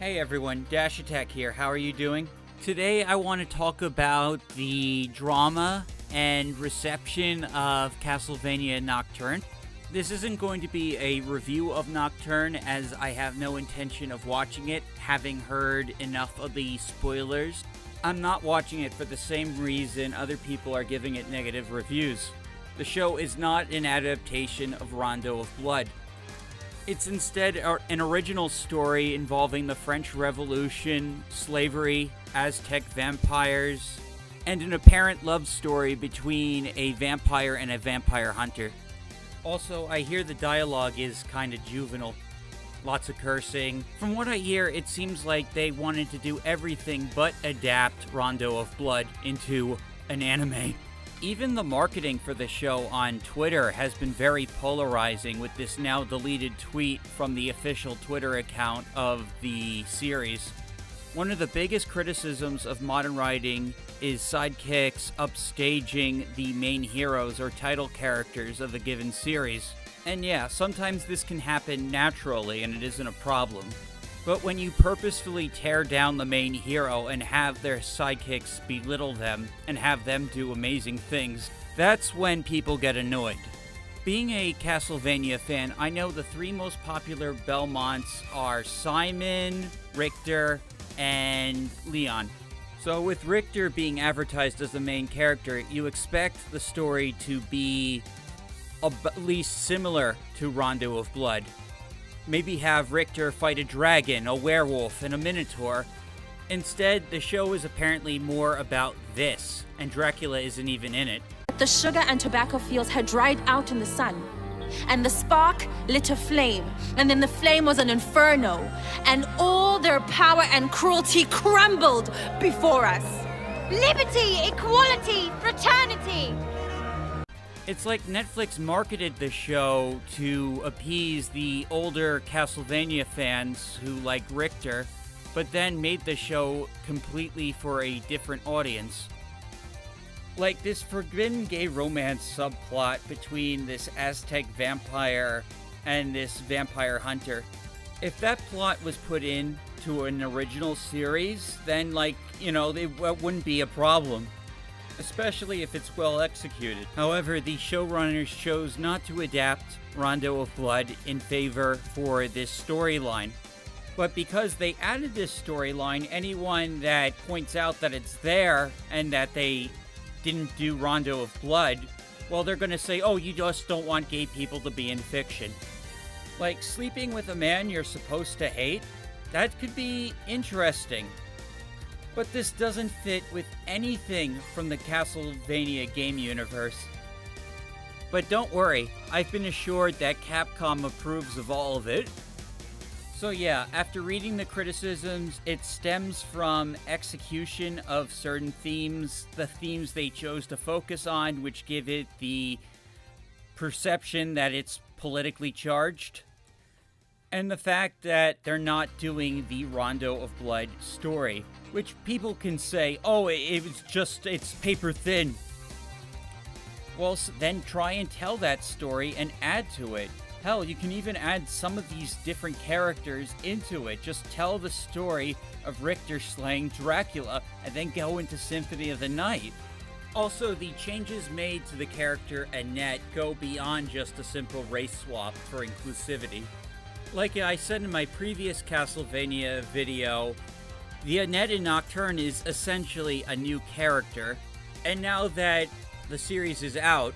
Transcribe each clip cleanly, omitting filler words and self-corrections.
Hey everyone, Dash Attack here. How are you doing? Today I want to talk about the drama and reception of Castlevania Nocturne. This isn't going to be a review of Nocturne, as I have no intention of watching it, having heard enough of the spoilers. I'm not watching it for the same reason other people are giving it negative reviews. The show is not an adaptation of Rondo of Blood. It's instead an original story involving the French Revolution, slavery, Aztec vampires, and an apparent love story between a vampire and a vampire hunter. Also, I hear the dialogue is kinda juvenile. Lots of cursing. From what I hear, it seems like they wanted to do everything but adapt Rondo of Blood into an anime. Even the marketing for the show on Twitter has been very polarizing, with this now deleted tweet from the official Twitter account of the series. One of the biggest criticisms of modern writing is sidekicks upstaging the main heroes or title characters of a given series. And yeah, sometimes this can happen naturally and it isn't a problem. But when you purposefully tear down the main hero and have their sidekicks belittle them and have them do amazing things, that's when people get annoyed. Being a Castlevania fan, I know the three most popular Belmonts are Simon, Richter, and Leon. So with Richter being advertised as the main character, you expect the story to be at least similar to Rondo of Blood. Maybe have Richter fight a dragon, a werewolf, and a minotaur. Instead, the show is apparently more about this, and Dracula isn't even in it. The sugar and tobacco fields had dried out in the sun, and the spark lit a flame, and then the flame was an inferno, and all their power and cruelty crumbled before us. Liberty, equality, fraternity! It's like Netflix marketed the show to appease the older Castlevania fans who like Richter, but then made the show completely for a different audience. Like this forbidden gay romance subplot between this Aztec vampire and this vampire hunter. If that plot was put into an original series, then it wouldn't be a problem. Especially if it's well executed. However, the showrunners chose not to adapt Rondo of Blood in favor for this storyline. But because they added this storyline, anyone that points out that it's there and that they didn't do Rondo of Blood, well, they're gonna say, oh, you just don't want gay people to be in fiction. Like, sleeping with a man you're supposed to hate? That could be interesting. But this doesn't fit with anything from the Castlevania game universe. But don't worry, I've been assured that Capcom approves of all of it. So yeah, after reading the criticisms, it stems from execution of certain themes, the themes they chose to focus on, which give it the perception that it's politically charged, and the fact that they're not doing the Rondo of Blood story, which people can say, oh, it's paper thin. Well, then try and tell that story and add to it. Hell, you can even add some of these different characters into it. Just tell the story of Richter slaying Dracula, and then go into Symphony of the Night. Also, the changes made to the character Annette go beyond just a simple race swap for inclusivity. Like I said in my previous Castlevania video, the Annette in Nocturne is essentially a new character, and now that the series is out,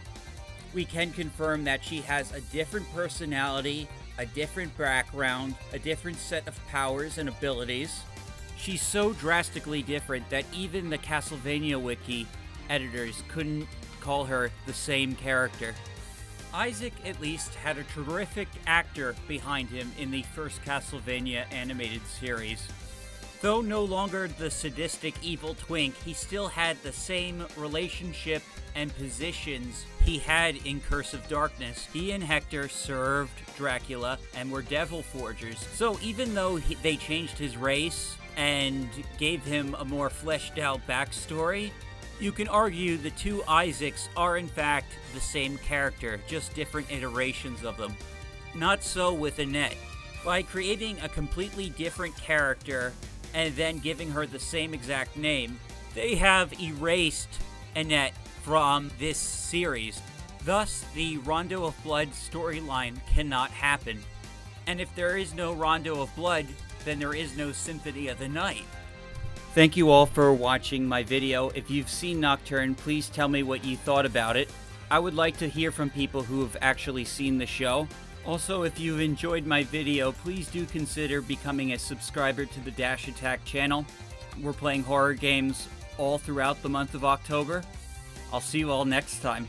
we can confirm that she has a different personality, a different background, a different set of powers and abilities. She's so drastically different that even the Castlevania Wiki editors couldn't call her the same character. Isaac, at least, had a terrific actor behind him in the first Castlevania animated series. Though no longer the sadistic evil twink, he still had the same relationship and positions he had in Curse of Darkness. He and Hector served Dracula and were devil forgers. So even though they changed his race and gave him a more fleshed out backstory, you can argue the two Isaacs are in fact the same character, just different iterations of them. Not so with Annette. By creating a completely different character and then giving her the same exact name, they have erased Annette from this series. Thus, the Rondo of Blood storyline cannot happen. And if there is no Rondo of Blood, then there is no Symphony of the Night. Thank you all for watching my video. If you've seen Nocturne, please tell me what you thought about it. I would like to hear from people who have actually seen the show. Also, if you've enjoyed my video, please do consider becoming a subscriber to the Dash Attack channel. We're playing horror games all throughout the month of October. I'll see you all next time.